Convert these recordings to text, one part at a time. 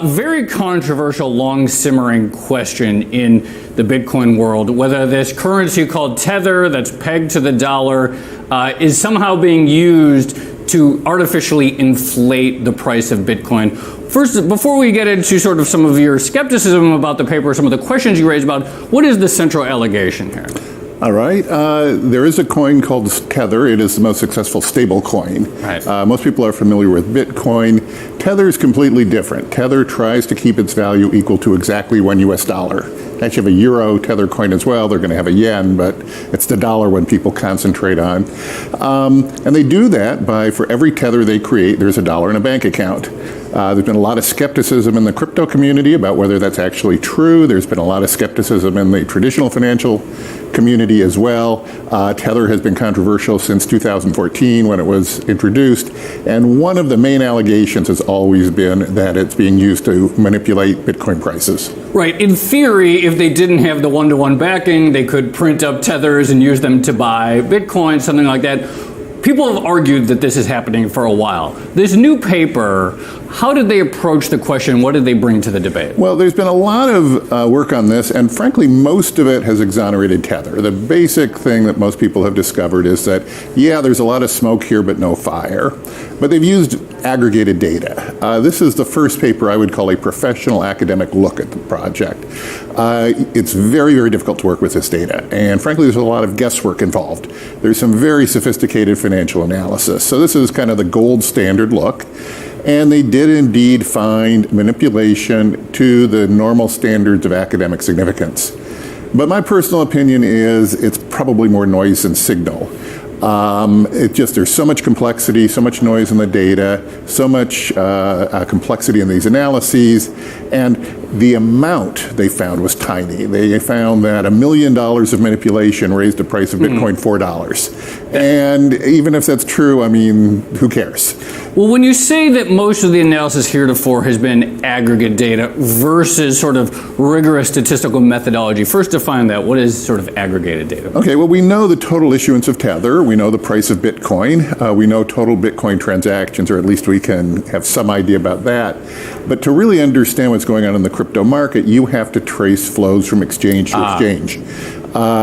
Very controversial, long simmering question in the Bitcoin world, whether this currency called Tether that's pegged to the dollar is somehow being used to artificially inflate the price of Bitcoin. First, before we get into sort of some of your skepticism about the paper, some of the questions you raised about, what is the central allegation here? All right. There is a coin called Tether. It is the most successful stable coin. Right. Most people are familiar with Bitcoin. Tether is completely different. Tether tries to keep its value equal to exactly $1. Actually have a euro Tether coin as well. They're going to have a yen, but it's the dollar when people concentrate on. And they do that by, for every Tether they create, there's $1 in a bank account. There's been a lot of skepticism in the crypto community about whether that's actually true. There's been a lot of skepticism in the traditional financial community as well. Tether has been controversial since 2014 when it was introduced. And one of the main allegations has always been that it's being used to manipulate Bitcoin prices. Right. In theory, if they didn't have the one-to-one backing, they could print up Tethers and use them to buy Bitcoin, something like that. People have argued that this is happening for a while. This new paper, how did they approach the question? What did they bring to the debate? Well, there's been a lot of work on this, and frankly, most of it has exonerated Tether. The basic thing that most people have discovered is that, yeah, there's a lot of smoke here, but no fire. But they've used aggregated data. This is the first paper I would call a professional academic look at the project. It's very, very difficult to work with this data, and frankly, there's a lot of guesswork involved. There's some very sophisticated financial analysis. So this is kind of the gold standard look. And they did indeed find manipulation to the normal standards of academic significance. But my personal opinion is it's probably more noise than signal. There's so much complexity, so much noise in the data, so much complexity in these analyses, and the amount they found was tiny. They found that $1 million of manipulation raised the price of Bitcoin $4. And even if that's true, I mean, who cares? Well, when you say that most of the analysis heretofore has been aggregate data versus sort of rigorous statistical methodology, first define that. What is sort of aggregated data? Okay, well, we know the total issuance of Tether. We know the price of Bitcoin. We know total Bitcoin transactions, or at least we can have some idea about that. But to really understand what's going on in the crypto market, you have to trace flows from exchange to exchange.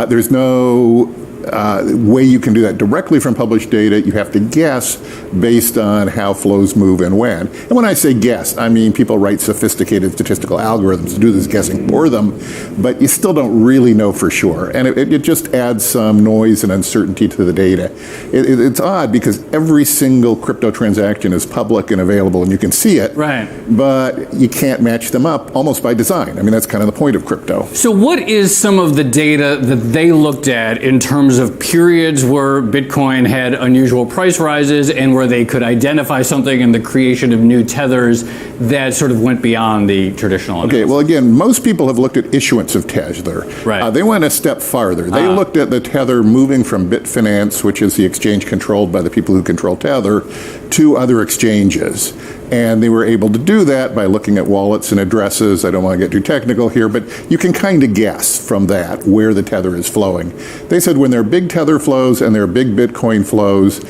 There's no way you can do that directly from published data. You have to guess based on how flows move and when. And when I say guess, I mean people write sophisticated statistical algorithms to do this guessing for them, but you still don't really know for sure. And it just adds some noise and uncertainty to the data. It's odd because every single crypto transaction is public and available and you can see it, right? But you can't match them up almost by design. I mean, that's kind of the point of crypto. So what is some of the data that they looked at in terms of periods where Bitcoin had unusual price rises and where they could identify something in the creation of new tethers that sort of went beyond the traditional analysis? Okay, well, again, most people have looked at issuance of Tether. Right. They went a step farther. They looked at the Tether moving from Bitfinance, which is the exchange controlled by the people who control Tether, to other exchanges. And they were able to do that by looking at wallets and addresses. I don't want to get too technical here, but you can kind of guess from that where the Tether is flowing. They said when there are big Tether flows and there are big Bitcoin flows,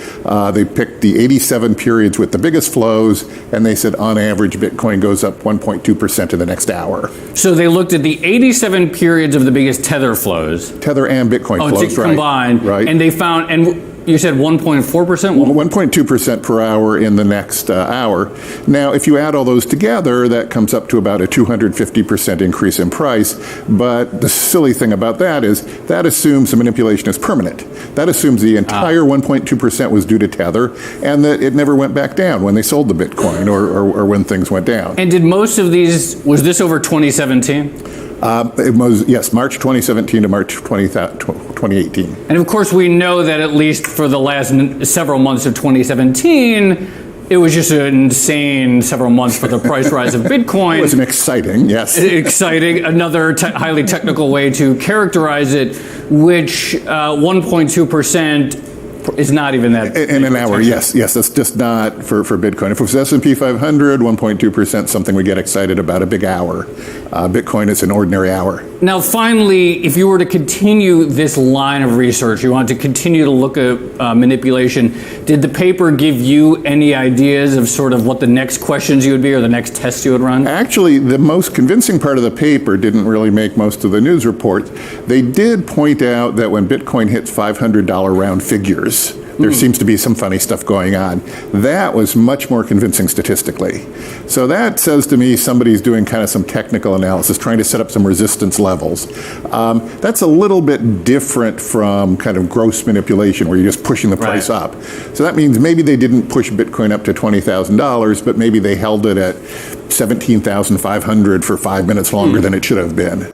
they picked the 87 periods with the biggest flows, and they said on average Bitcoin goes up 1.2% in the next hour. So they looked at the 87 periods of the biggest Tether flows. Tether and Bitcoin flows, right? Combined, right. And they found, and you said 1.4%? 1.2% per hour in the next hour. Now, if you add all those together, that comes up to about a 250% increase in price. But the silly thing about that is that assumes the manipulation is permanent. That assumes the entire 1.2% was due to Tether and that it never went back down when they sold the Bitcoin or when things went down. And did most of these, was this over 2017? It was, yes, March 2017 to March 2018. And of course, we know that at least for the last several months of 2017, it was just an insane several months for the price rise of Bitcoin. It was exciting, yes. Exciting, another highly technical way to characterize it, which 1.2% is not even that. In an hour, yes. That's just not for Bitcoin. If it was S&P 500, 1.2%, something we get excited about, a big hour. Bitcoin is an ordinary hour. Now, finally, if you were to continue this line of research, you want to continue to look at manipulation, did the paper give you any ideas of sort of what the next questions you would be or the next test you would run? Actually, the most convincing part of the paper didn't really make most of the news reports. They did point out that when Bitcoin hits $500 round figures, there seems to be some funny stuff going on. That was much more convincing statistically. So that says to me somebody's doing kind of some technical analysis, trying to set up some resistance levels. That's a little bit different from kind of gross manipulation where you're just pushing the price up. So that means maybe they didn't push Bitcoin up to $20,000, but maybe they held it at $17,500 for 5 minutes longer than it should have been.